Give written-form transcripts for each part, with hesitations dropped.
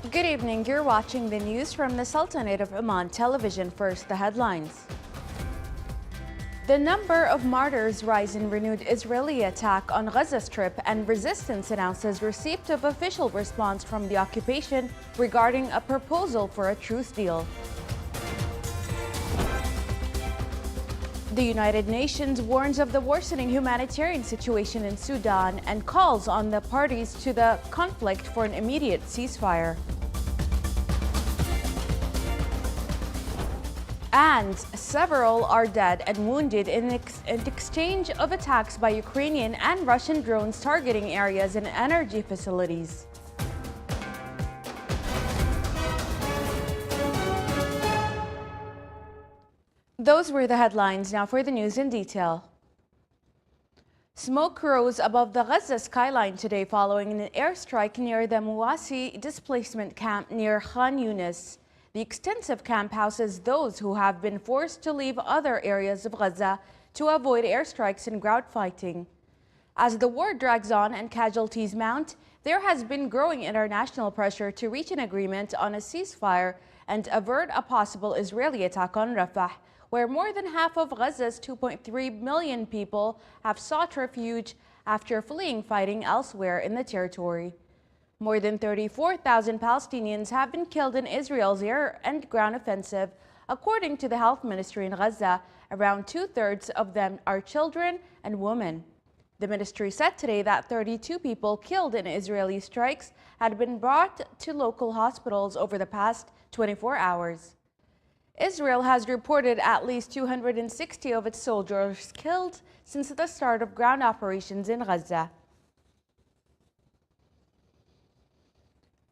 Good evening. You're watching the news from the Sultanate of Oman television. First, the headlines. The number of martyrs rise in renewed Israeli attack on Gaza Strip, and resistance announces receipt of official response from the occupation regarding a proposal for a truce deal. The United Nations warns of the worsening humanitarian situation in Sudan and calls on the parties to the conflict for an immediate ceasefire. And several are dead and wounded in exchange of attacks by Ukrainian and Russian drones targeting areas and energy facilities. Those were the headlines. Now for the news in detail. Smoke rose above the Gaza skyline today following an airstrike near the Mawasi displacement camp near Khan Yunis. The extensive camp houses those who have been forced to leave other areas of Gaza to avoid airstrikes and ground fighting. As the war drags on and casualties mount, there has been growing international pressure to reach an agreement on a ceasefire and avert a possible Israeli attack on Rafah, where more than half of Gaza's 2.3 million people have sought refuge after fleeing fighting elsewhere in the territory. More than 34,000 Palestinians have been killed in Israel's air and ground offensive, according to the health ministry in Gaza. Around two-thirds of them are children and women. The ministry said today that 32 people killed in Israeli strikes had been brought to local hospitals over the past 24 hours. Israel has reported at least 260 of its soldiers killed since the start of ground operations in Gaza.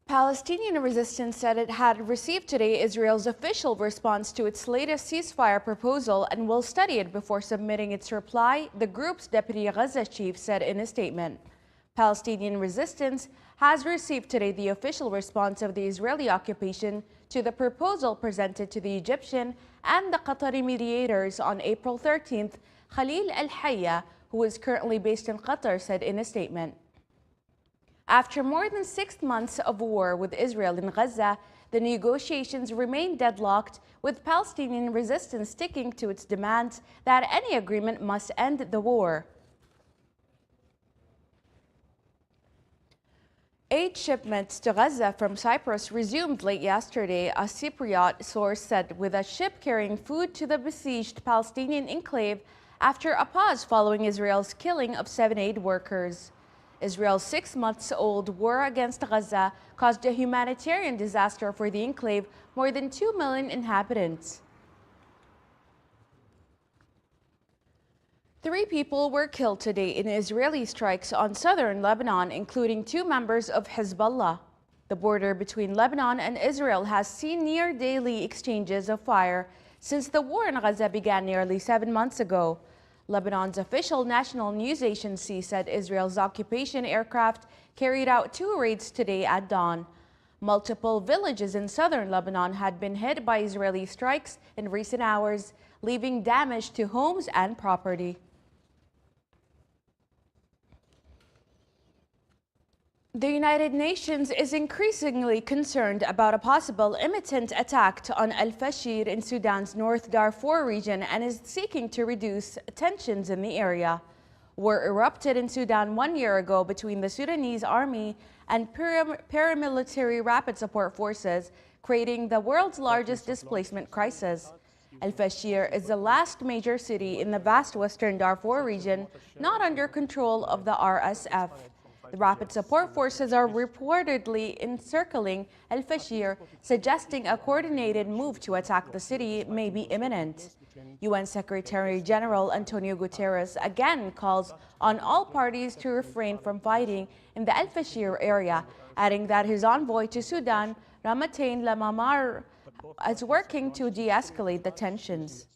Palestinian resistance said it had received today Israel's official response to its latest ceasefire proposal and will study it before submitting its reply, the group's deputy Gaza chief said in a statement. Palestinian resistance has received today the official response of the Israeli occupation to the proposal presented to the Egyptian and the Qatari mediators on April 13th, Khalil al-Hayya, who is currently based in Qatar, said in a statement. After more than 6 months of war with Israel in Gaza, the negotiations remain deadlocked, with Palestinian resistance sticking to its demands that any agreement must end the war. Aid shipments to Gaza from Cyprus resumed late yesterday, a Cypriot source said, with a ship carrying food to the besieged Palestinian enclave after a pause following Israel's killing of 7 aid workers. Israel's 6-month-old war against Gaza caused a humanitarian disaster for the enclave, more than 2 million inhabitants. 3 people were killed today in Israeli strikes on southern Lebanon, including 2 members of Hezbollah. The border between Lebanon and Israel has seen near-daily exchanges of fire since the war in Gaza began nearly 7 months ago. Lebanon's official national news agency said Israel's occupation aircraft carried out 2 raids today at dawn. Multiple villages in southern Lebanon had been hit by Israeli strikes in recent hours, leaving damage to homes and property. The United Nations is increasingly concerned about a possible imminent attack on al-Fashir in Sudan's North Darfur region and is seeking to reduce tensions in the area. War erupted in Sudan 1 year ago between the Sudanese army and paramilitary rapid support forces, creating the world's largest displacement crisis. Al-Fashir is the last major city in the vast western Darfur region not under control of the RSF. The rapid support forces are reportedly encircling al-Fashir, suggesting a coordinated move to attack the city may be imminent. UN Secretary General Antonio Guterres again calls on all parties to refrain from fighting in the al-Fashir area, adding that his envoy to Sudan, Ramatayn Lamamar, is working to de-escalate the tensions.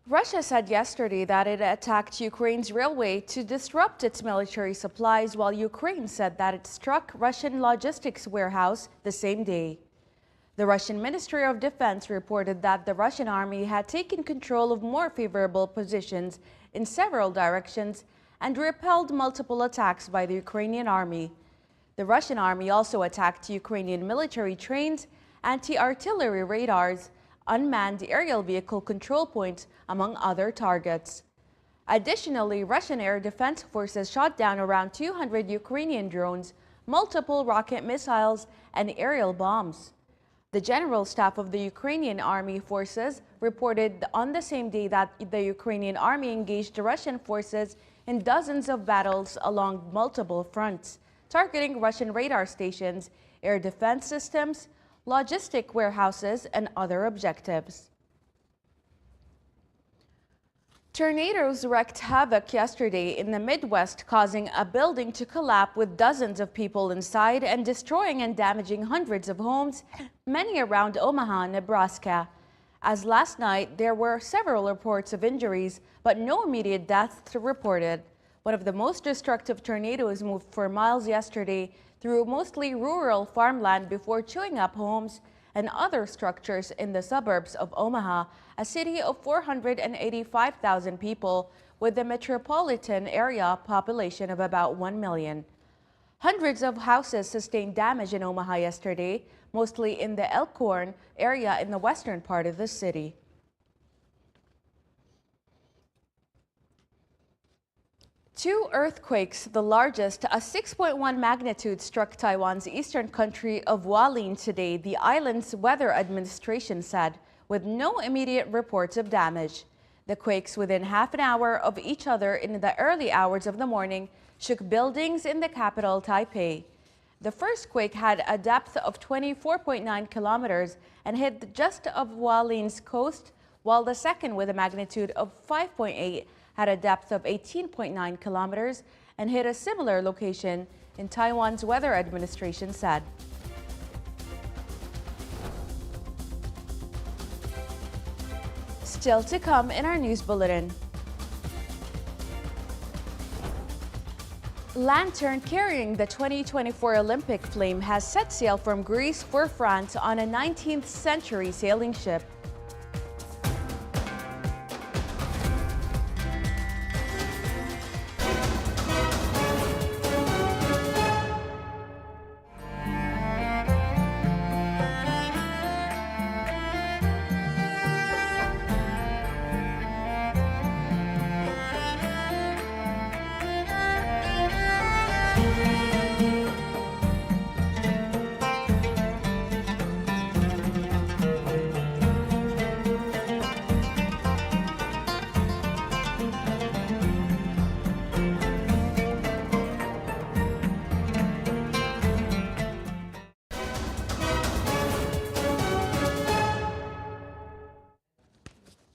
Russia said yesterday that it attacked Ukraine's railway to disrupt its military supplies, while Ukraine said that it struck Russian logistics warehouse the same day. The Russian Ministry of Defense reported that the Russian army had taken control of more favorable positions in several directions and repelled multiple attacks by the Ukrainian army. The Russian army also attacked Ukrainian military trains, anti-artillery radars, unmanned aerial vehicle control points, among other targets. Additionally, Russian air defense forces shot down around 200 Ukrainian drones, multiple rocket missiles, and aerial bombs. The General Staff of the Ukrainian Army Forces reported on the same day that the Ukrainian army engaged Russian forces in dozens of battles along multiple fronts, targeting Russian radar stations, air defense systems, logistic warehouses, and other objectives. Tornadoes wreaked havoc yesterday in the Midwest, causing a building to collapse with dozens of people inside and destroying and damaging hundreds of homes, many around Omaha, Nebraska. As last night, there were several reports of injuries, but no immediate deaths reported. One of the most destructive tornadoes moved for miles yesterday through mostly rural farmland before chewing up homes and other structures in the suburbs of Omaha, a city of 485,000 people with a metropolitan area population of about 1 million. Hundreds of houses sustained damage in Omaha yesterday, mostly in the Elkhorn area in the western part of the city. Two earthquakes, the largest, a 6.1 magnitude, struck Taiwan's eastern country of Hualien today, the island's weather administration said, with no immediate reports of damage. The quakes, within half an hour of each other in the early hours of the morning, shook buildings in the capital, Taipei. The first quake had a depth of 24.9 kilometers and hit just of Hualien's coast, while the second, with a magnitude of 5.8, had a depth of 18.9 kilometers and hit a similar location in Taiwan's weather administration said. Still to come in our news bulletin. Lantern carrying the 2024 Olympic flame has set sail from Greece for France on a 19th century sailing ship.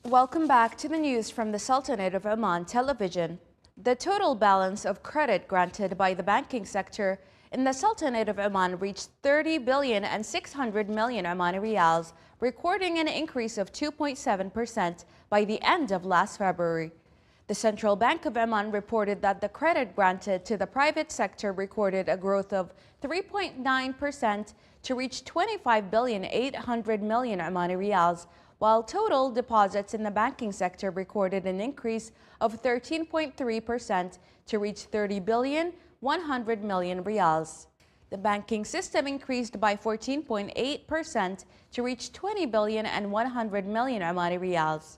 Welcome back to the news from the Sultanate of Oman television. The total balance of credit granted by the banking sector in the Sultanate of Oman reached 30 billion and 600 million Omani riyals, recording an increase of 2.7% by the end of last February. The Central Bank of Oman reported that the credit granted to the private sector recorded a growth of 3.9% to reach 25 billion 800 million Omani riyals, while total deposits in the banking sector recorded an increase of 13.3% to reach 30 billion 100 million riyals. The banking system increased by 14.8% to reach 20 billion and 100 million Omani riyals.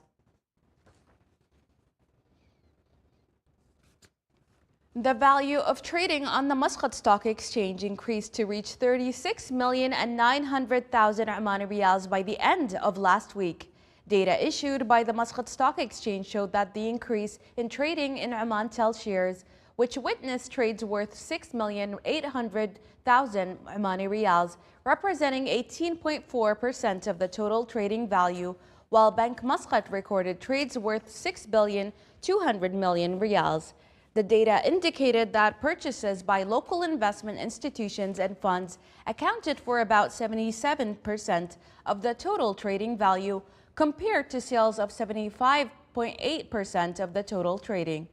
The value of trading on the Muscat Stock Exchange increased to reach 36 million and 900,000 Omani riyals by the end of last week. Data issued by the Muscat Stock Exchange showed that the increase in trading in Oman Tel shares, which witnessed trades worth 6,800,000 Omani riyals, representing 18.4% of the total trading value, while Bank Muscat recorded trades worth 6,200 million riyals. The data indicated that purchases by local investment institutions and funds accounted for about 77% of the total trading value, compared to sales of 75.8% of the total trading.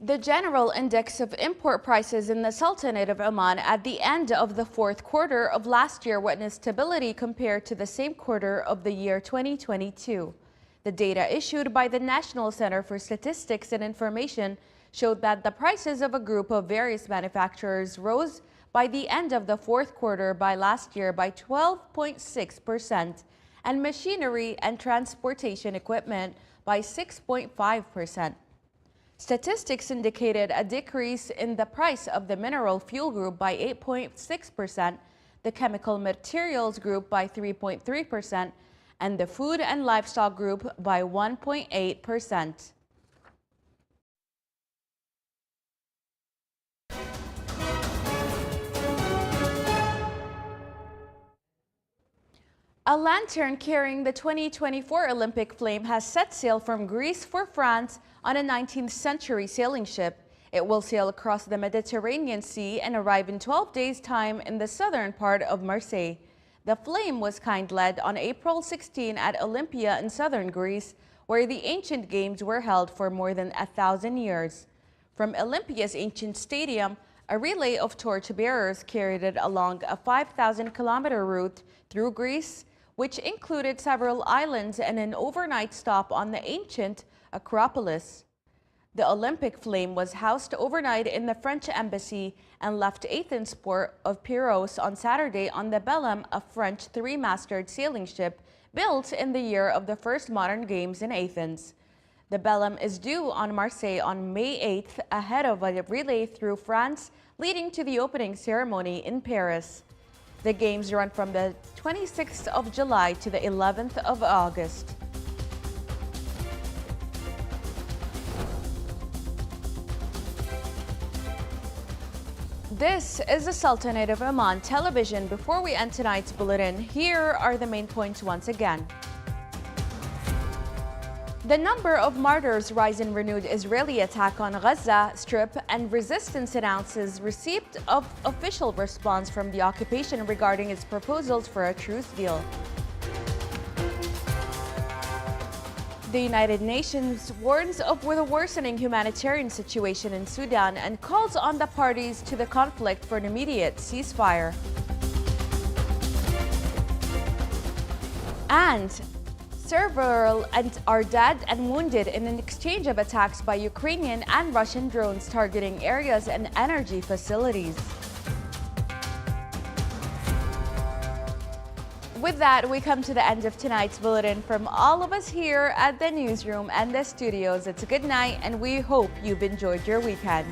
The general index of import prices in the Sultanate of Oman at the end of the fourth quarter of last year witnessed stability compared to the same quarter of the year 2022. The data issued by the National Center for Statistics and Information showed that the prices of a group of various manufacturers rose by the end of the fourth quarter by last year by 12.6%, and machinery and transportation equipment by 6.5%. Statistics indicated a decrease in the price of the mineral fuel group by 8.6%, the chemical materials group by 3.3%, and the food and livestock group by 1.8%. A lantern carrying the 2024 Olympic flame has set sail from Greece for France on a 19th century sailing ship. It will sail across the Mediterranean Sea and arrive in 12 days' time in the southern part of Marseille. The flame was kind-led on April 16 at Olympia in southern Greece, where the ancient games were held for more than 1,000 years. From Olympia's ancient stadium, a relay of torch-bearers carried it along a 5,000-kilometer route through Greece, which included several islands and an overnight stop on the ancient Acropolis. The Olympic flame was housed overnight in the French embassy and left Athens port of Pyros on Saturday on the Belem, a French three-masted sailing ship built in the year of the first modern games in Athens. The Belem is due on Marseille on May 8th, ahead of a relay through France leading to the opening ceremony in Paris. The games run from the 26th of July to the 11th of August. This is the Sultanate of Oman television. Before we end tonight's bulletin, here are the main points once again. The number of martyrs rise in renewed Israeli attack on Gaza Strip, and resistance announces receipt of official response from the occupation regarding its proposals for a truce deal. The United Nations warns of the worsening humanitarian situation in Sudan and calls on the parties to the conflict for an immediate ceasefire. And several are dead and wounded in an exchange of attacks by Ukrainian and Russian drones targeting areas and energy facilities. With that, we come to the end of tonight's bulletin. From all of us here at the newsroom and the studios, it's a good night, and we hope you've enjoyed your weekend.